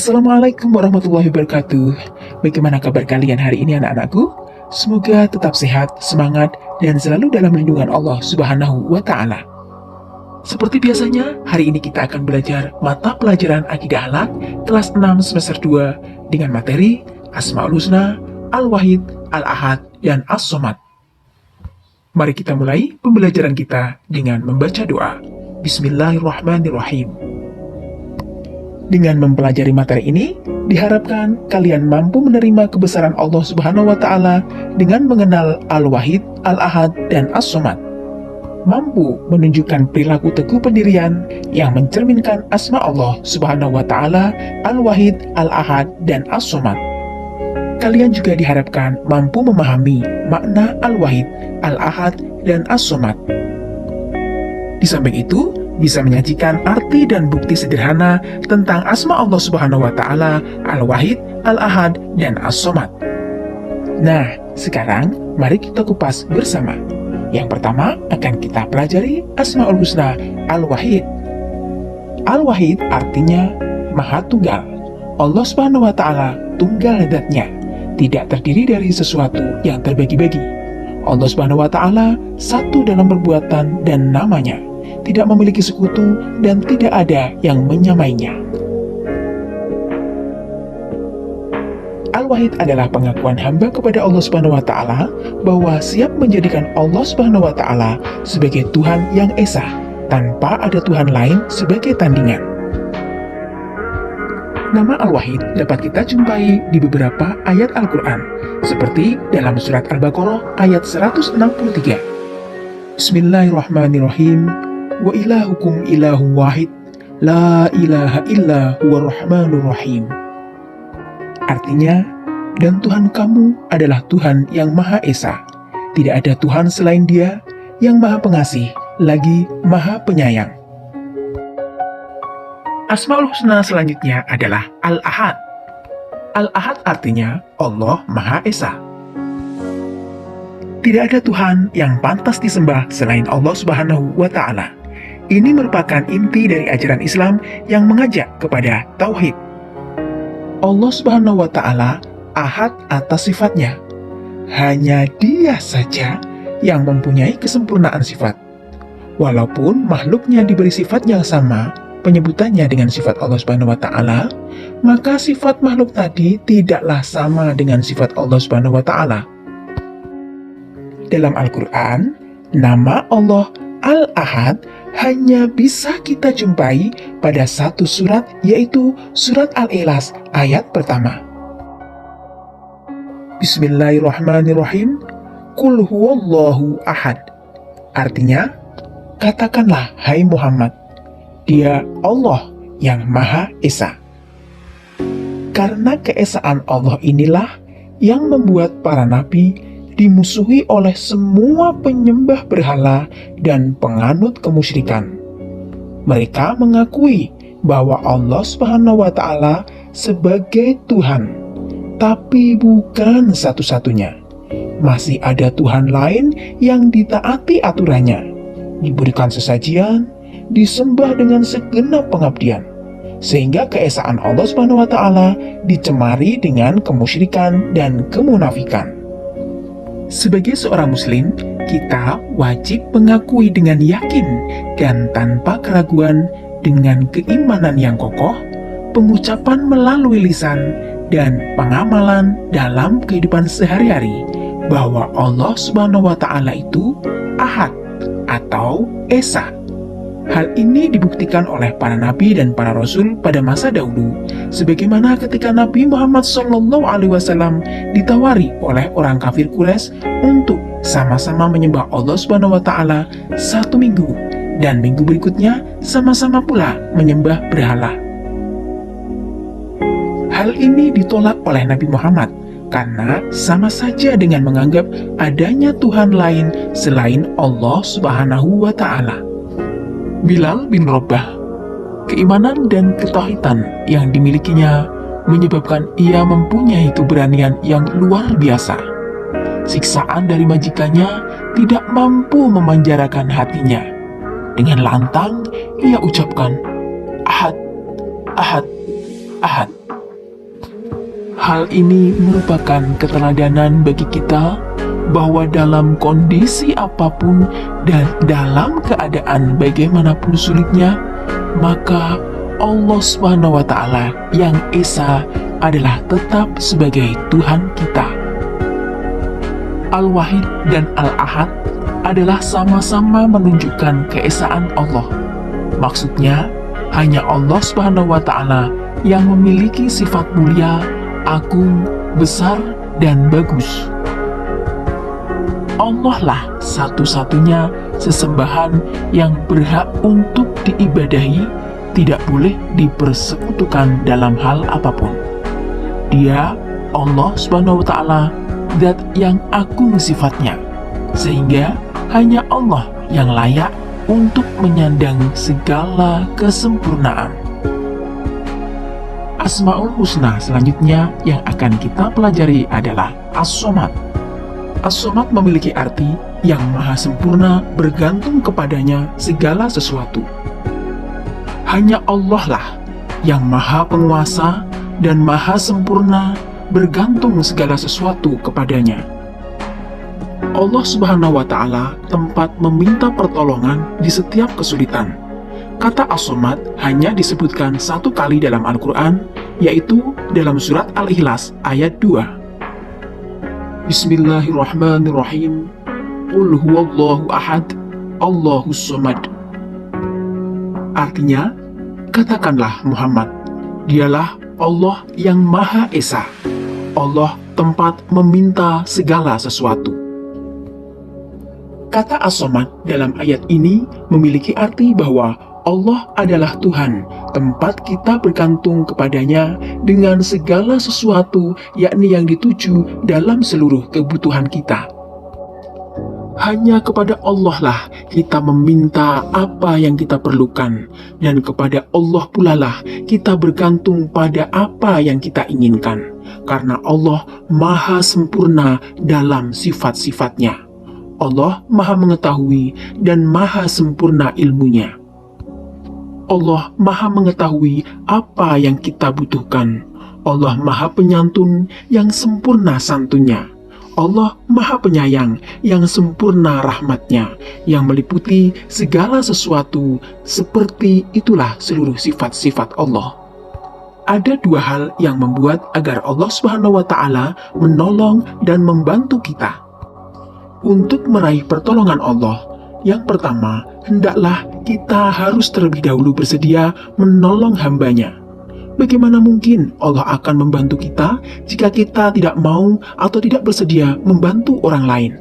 Assalamualaikum warahmatullahi wabarakatuh. Bagaimana kabar kalian hari ini anak-anakku? Semoga tetap sehat, semangat, dan selalu dalam lindungan Allah Subhanahu wa Ta'ala. Seperti biasanya, hari ini kita akan belajar mata pelajaran Akidah Akhlak kelas 6 semester 2 dengan materi Asmaul Husna, Al-Wahid, Al-Ahad, dan As-Somad. Mari kita mulai pembelajaran kita dengan membaca doa. Bismillahirrahmanirrahim. Dengan mempelajari materi ini, diharapkan kalian mampu menerima kebesaran Allah Subhanahu wa Ta'ala dengan mengenal Al-Wahid, Al-Ahad, dan As-Somad. Mampu menunjukkan perilaku teguh pendirian yang mencerminkan asma Allah Subhanahu wa Ta'ala, Al-Wahid, Al-Ahad, dan As-Somad. Kalian juga diharapkan mampu memahami makna Al-Wahid, Al-Ahad, dan As-Somad. Di samping itu, bisa menyajikan arti dan bukti sederhana tentang asma Allah Subhanahu wa Ta'ala, Al-Wahid, Al-Ahad, dan As-Somad. Nah, sekarang mari kita kupas bersama. Yang pertama akan kita pelajari Asmaul Husna Al-Wahid. Al-Wahid artinya Maha Tunggal. Allah Subhanahu wa Ta'ala tunggal zatnya, tidak terdiri dari sesuatu yang terbagi-bagi. Allah Subhanahu wa Ta'ala satu dalam perbuatan dan namanya, tidak memiliki sekutu dan tidak ada yang menyamainya. Al-Wahid adalah pengakuan hamba kepada Allah Subhanahu wa Ta'ala bahwa siap menjadikan Allah Subhanahu wa Ta'ala sebagai Tuhan yang esa, tanpa ada Tuhan lain sebagai tandingan. Nama Al-Wahid dapat kita jumpai di beberapa ayat Al-Quran, seperti dalam surat Al-Baqarah ayat 163. Bismillahirrahmanirrahim. Wa ilahukum ilahun wahid, la ilaha illa huwa rahmanur rahim. Artinya, dan Tuhan kamu adalah Tuhan yang Maha Esa. Tidak ada Tuhan selain Dia, yang Maha Pengasih, lagi Maha Penyayang. Asmaul Husna selanjutnya adalah Al-Ahad. Al-Ahad artinya Allah Maha Esa. Tidak ada Tuhan yang pantas disembah selain Allah Subhanahu wa Ta'ala. Ini merupakan inti dari ajaran Islam yang mengajak kepada tauhid. Allah Subhanahu wa Ta'ala ahad atas sifatnya. Hanya Dia saja yang mempunyai kesempurnaan sifat. Walaupun makhluknya diberi sifat yang sama, penyebutannya dengan sifat Allah Subhanahu wa Ta'ala, maka sifat makhluk tadi tidaklah sama dengan sifat Allah Subhanahu wa Ta'ala. Dalam Al-Quran, nama Allah Al-Ahad hanya bisa kita jumpai pada satu surat, yaitu surat Al-Ikhlas ayat pertama. Bismillahirrahmanirrahim. Qul huwallahu ahad. Artinya, katakanlah hai Muhammad, Dia Allah yang Maha Esa. Karena keesaan Allah inilah yang membuat para nabi dimusuhi oleh semua penyembah berhala dan penganut kemusyrikan. Mereka mengakui bahwa Allah Subhanahu wa Ta'ala sebagai Tuhan, tapi bukan satu-satunya. Masih ada Tuhan lain yang ditaati aturannya, diberikan sesajian, disembah dengan segenap pengabdian, sehingga keesaan Allah Subhanahu wa Ta'ala dicemari dengan kemusyrikan dan kemunafikan. Sebagai seorang muslim, kita wajib mengakui dengan yakin dan tanpa keraguan, dengan keimanan yang kokoh, pengucapan melalui lisan, dan pengamalan dalam kehidupan sehari-hari bahwa Allah Subhanahu wa Ta'ala itu Ahad atau Esa. Hal ini dibuktikan oleh para nabi dan para rasul pada masa dahulu, sebagaimana ketika Nabi Muhammad SAW ditawari oleh orang kafir Quraisy untuk sama-sama menyembah Allah Subhanahu wa Ta'ala 1 minggu, dan minggu berikutnya sama-sama pula menyembah berhala. Hal ini ditolak oleh Nabi Muhammad karena sama saja dengan menganggap adanya Tuhan lain selain Allah Subhanahu wa Ta'ala. Bilal bin Rabah, keimanan dan ketauhidan yang dimilikinya menyebabkan ia mempunyai keberanian yang luar biasa. Siksaan dari majikannya tidak mampu memanjarakan hatinya. Dengan lantang ia ucapkan, Ahad, Ahad, Ahad. Hal ini merupakan keteladanan bagi kita bahwa dalam kondisi apapun dan dalam keadaan bagaimanapun sulitnya, maka Allah Subhanahu wa Ta'ala yang Esa adalah tetap sebagai Tuhan kita. Al-Wahid dan Al-Ahad adalah sama-sama menunjukkan keesaan Allah. Maksudnya, hanya Allah Subhanahu wa Ta'ala yang memiliki sifat mulia, agung, besar, dan bagus. Allah lah satu-satunya sesembahan yang berhak untuk diibadahi, tidak boleh dipersekutukan dalam hal apapun. Dia, Allah Subhanahu wa Ta'ala, zat yang agung sifatnya, sehingga hanya Allah yang layak untuk menyandang segala kesempurnaan. Asmaul Husna selanjutnya yang akan kita pelajari adalah As-Somad. As-Somad memiliki arti yang maha sempurna, bergantung kepadanya segala sesuatu. Hanya Allah lah yang maha penguasa dan maha sempurna, bergantung segala sesuatu kepadanya. Allah Subhanahu wa Ta'ala tempat meminta pertolongan di setiap kesulitan. Kata As-Somad hanya disebutkan satu kali dalam Al-Quran, yaitu dalam surat Al-Ikhlas ayat 2. Bismillahirrahmanirrahim. Qul huwallahu ahad, Allahus somad. Artinya, katakanlah Muhammad, dialah Allah yang Maha Esa. Allah tempat meminta segala sesuatu. Kata As-Somad dalam ayat ini memiliki arti bahwa Allah adalah Tuhan, tempat kita bergantung kepadanya dengan segala sesuatu, yakni yang dituju dalam seluruh kebutuhan kita. Hanya kepada Allah lah kita meminta apa yang kita perlukan, dan kepada Allah pula lah kita bergantung pada apa yang kita inginkan, karena Allah maha sempurna dalam sifat-sifatnya. Allah maha mengetahui dan maha sempurna ilmunya. Allah maha mengetahui apa yang kita butuhkan. Allah maha penyantun yang sempurna santunnya. Allah maha penyayang yang sempurna rahmatnya, yang meliputi segala sesuatu. Seperti itulah seluruh sifat-sifat Allah. Ada dua hal yang membuat agar Allah Subhanahu wa Ta'ala menolong dan membantu kita. Untuk meraih pertolongan Allah, yang pertama, hendaklah kita harus terlebih dahulu bersedia menolong hambanya. Bagaimana mungkin Allah akan membantu kita jika kita tidak mau atau tidak bersedia membantu orang lain?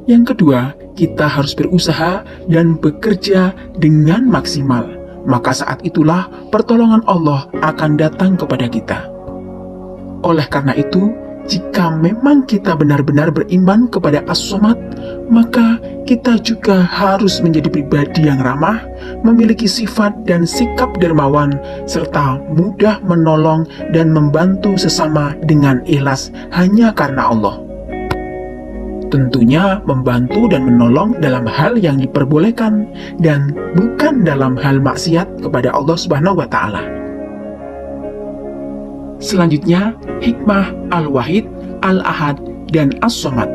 Yang kedua, kita harus berusaha dan bekerja dengan maksimal. Maka saat itulah pertolongan Allah akan datang kepada kita. Oleh karena itu, jika memang kita benar-benar beriman kepada As-Somad, maka kita juga harus menjadi pribadi yang ramah, memiliki sifat dan sikap dermawan, serta mudah menolong dan membantu sesama dengan ikhlas hanya karena Allah. Tentunya membantu dan menolong dalam hal yang diperbolehkan dan bukan dalam hal maksiat kepada Allah Subhanahu wa Ta'ala. Selanjutnya, hikmah Al-Wahid, Al-Ahad, dan As-Somad.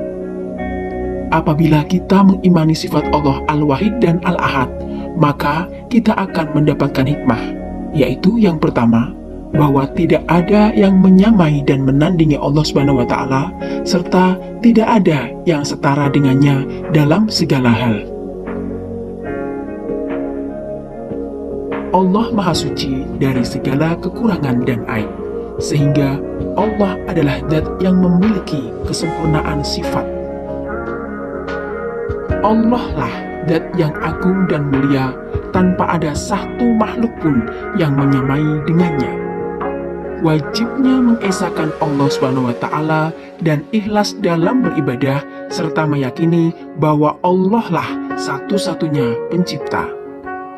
Apabila kita mengimani sifat Allah Al-Wahid dan Al-Ahad, maka kita akan mendapatkan hikmah, yaitu yang pertama, bahwa tidak ada yang menyamai dan menandingi Allah Subhanahu wa Ta'ala, serta tidak ada yang setara dengannya dalam segala hal. Allah Maha Suci dari segala kekurangan dan aib, sehingga Allah adalah zat yang memiliki kesempurnaan sifat. Allah lah zat yang agung dan mulia, tanpa ada satu makhluk pun yang menyamai dengannya. Wajibnya mengesahkan Allah Subhanahu wa Ta'ala dan ikhlas dalam beribadah, serta meyakini bahwa Allah lah satu-satunya pencipta.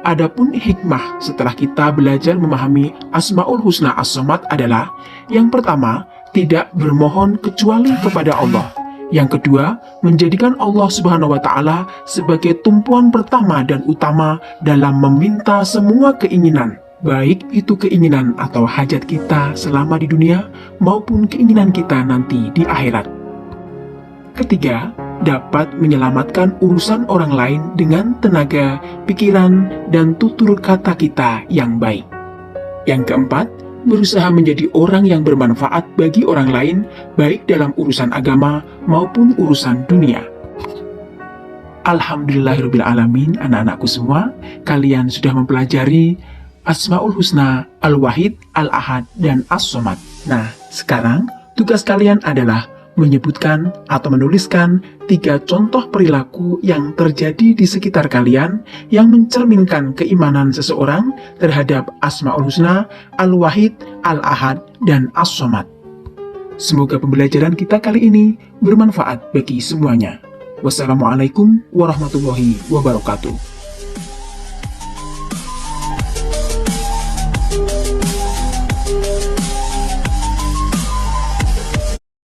Adapun hikmah setelah kita belajar memahami Asmaul Husna As-Somad adalah, yang pertama, tidak bermohon kecuali kepada Allah. Yang kedua, menjadikan Allah Subhanahu wa Ta'ala sebagai tumpuan pertama dan utama dalam meminta semua keinginan. baik itu keinginan atau hajat kita selama di dunia maupun keinginan kita nanti di akhirat. Ketiga, dapat menyelamatkan urusan orang lain dengan tenaga, pikiran, dan tutur kata kita yang baik. Yang keempat, berusaha menjadi orang yang bermanfaat bagi orang lain, baik dalam urusan agama maupun urusan dunia. Alhamdulillahirrabbilalamin, anak-anakku semua, kalian sudah mempelajari Asmaul Husna, Al-Wahid, Al-Ahad, dan As-Somad. Nah, sekarang tugas kalian adalah menyebutkan atau menuliskan 3 contoh perilaku yang terjadi di sekitar kalian yang mencerminkan keimanan seseorang terhadap Asmaul Husna, Al-Wahid, Al-Ahad, dan As-Somad. Semoga pembelajaran kita kali ini bermanfaat bagi semuanya. Wassalamualaikum warahmatullahi wabarakatuh.